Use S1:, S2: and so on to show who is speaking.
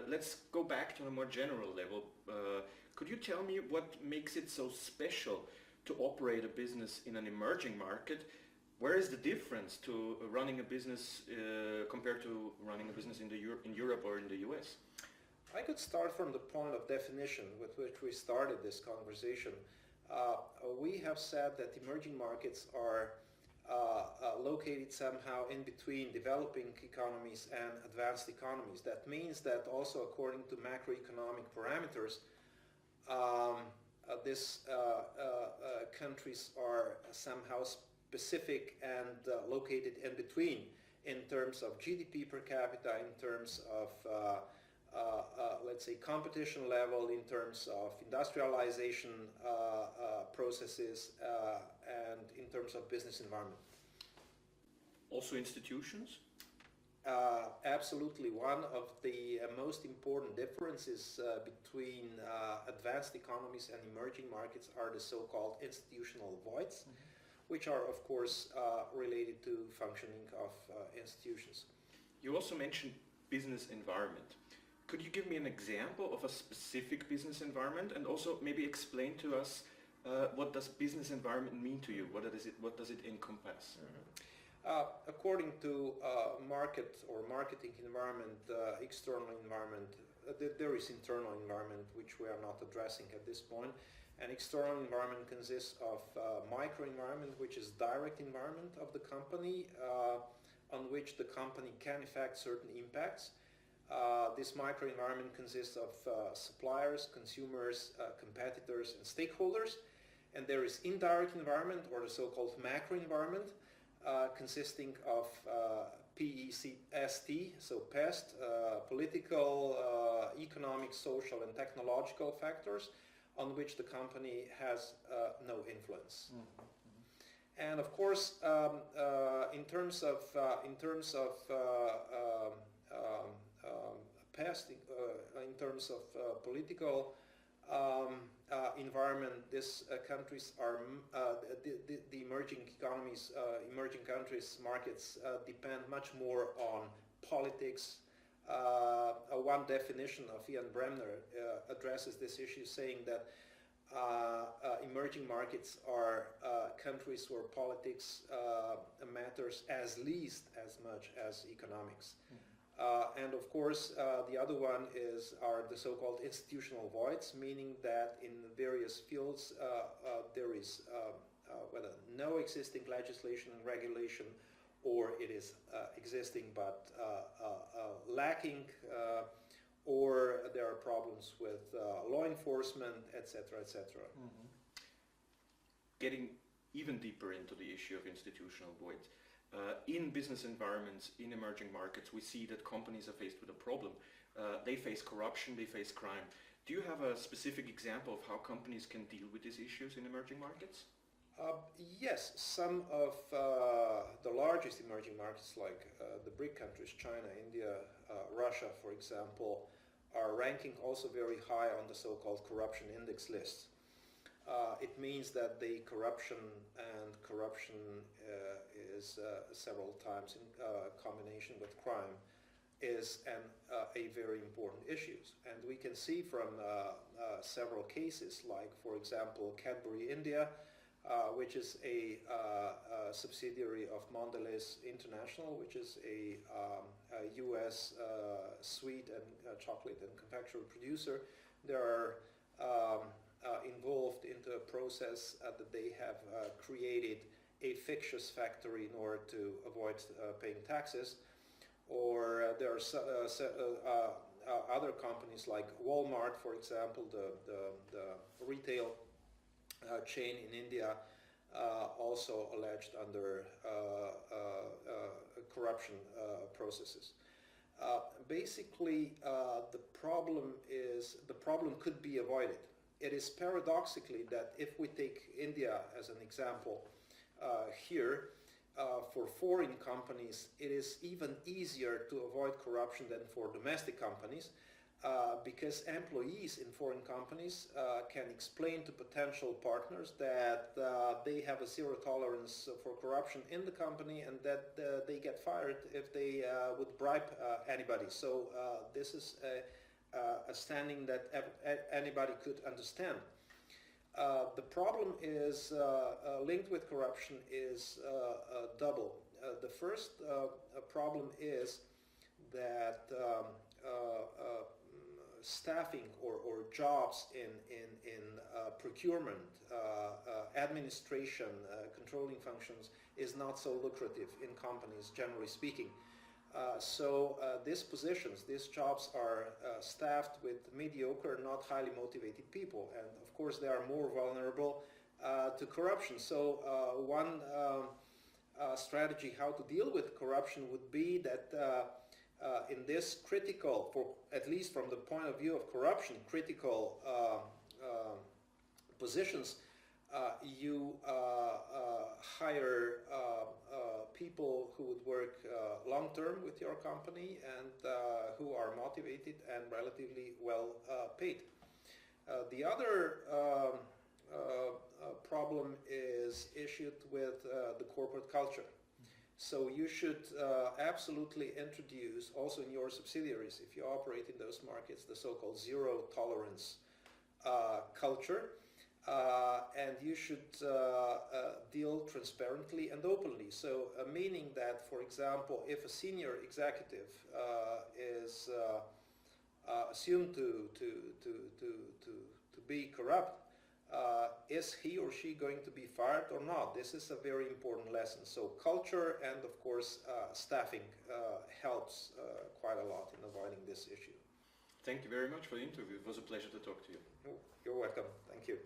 S1: let's go back to a more general level. Could you tell me what makes it so special to operate a business in an emerging market? Where is the difference to running a business compared to running a business in Europe or in the US?
S2: I could start from the point of definition with which we started this conversation. We have said that emerging markets are located somehow in between developing economies and advanced economies. That means that also according to macroeconomic parameters, these countries are somehow specific and located in between in terms of GDP per capita, in terms of let's say competition level, in terms of industrialization processes, and in terms of business environment.
S1: Also institutions?
S2: Absolutely. One of the most important differences between advanced economies and emerging markets are the so-called institutional voids, which are of course related to functioning of institutions.
S1: You also mentioned business environment. Could you give me an example of a specific business environment, and also maybe explain to us what does business environment mean to you? What does it encompass?
S2: According to market or marketing environment, external environment, there is internal environment which we are not addressing at this point. An external environment consists of microenvironment, which is direct environment of the company, on which the company can effect certain impacts. This microenvironment consists of suppliers, consumers, competitors, and stakeholders. And there is indirect environment, or the so-called macro environment, consisting of PEST, so PEST, political, economic, social, and technological factors on which the company has no influence. And of course, in terms of PEST, in terms of political environment, these countries are the emerging economies, emerging countries, markets depend much more on politics. One definition of Ian Bremner addresses this issue, saying that emerging markets are countries where politics matters as least as much as economics. And of course, the other one are the so-called institutional voids, meaning that in various fields there is whether no existing legislation and regulation, or it is existing but lacking, or there are problems with law enforcement, etc., etc.
S1: Getting even deeper into the issue of institutional voids. In business environments, in emerging markets, we see that companies are faced with a problem. They face corruption, they face crime. Do you have a specific example of how companies can deal with these issues in emerging markets?
S2: Yes, some of the largest emerging markets, like the BRIC countries, China, India, Russia, for example, are ranking also very high on the so-called corruption index list. It means that the corruption is several times in combination with crime is a very important issue. And we can see from several cases, like for example Cadbury India, which is a subsidiary of Mondelez International, which is a US sweet and chocolate and confectionery producer. They are involved into a process that they have created a fictitious factory in order to avoid paying taxes. Or there are other companies like Walmart, for example, the retail chain in India, also alleged under corruption processes. Basically, the problem could be avoided. It is paradoxically that if we take India as an example here, for foreign companies, it is even easier to avoid corruption than for domestic companies, because employees in foreign companies can explain to potential partners that they have a zero tolerance for corruption in the company, and that they get fired if they would bribe anybody. So this is a standing that anybody could understand. The problem is linked with corruption is double. The first problem is that staffing or jobs in procurement, administration, controlling functions is not so lucrative in companies, generally speaking. So these positions, these jobs are staffed with mediocre, not highly motivated people, and of course they are more vulnerable to corruption. So one strategy how to deal with corruption would be that in this critical, for at least from the point of view of corruption, critical positions, you hire people who would work long-term with your company and who are motivated and relatively well paid. The other problem is issued with the corporate culture. So you should absolutely introduce, also in your subsidiaries, if you operate in those markets, the so-called zero tolerance culture. And you should deal transparently and openly. So meaning that, for example, if a senior executive is assumed to be corrupt, is he or she going to be fired or not? This is a very important lesson. So culture and, of course, staffing helps quite a lot in avoiding this issue.
S1: Thank you very much for the interview. It was a pleasure to talk to you.
S2: You're welcome. Thank you.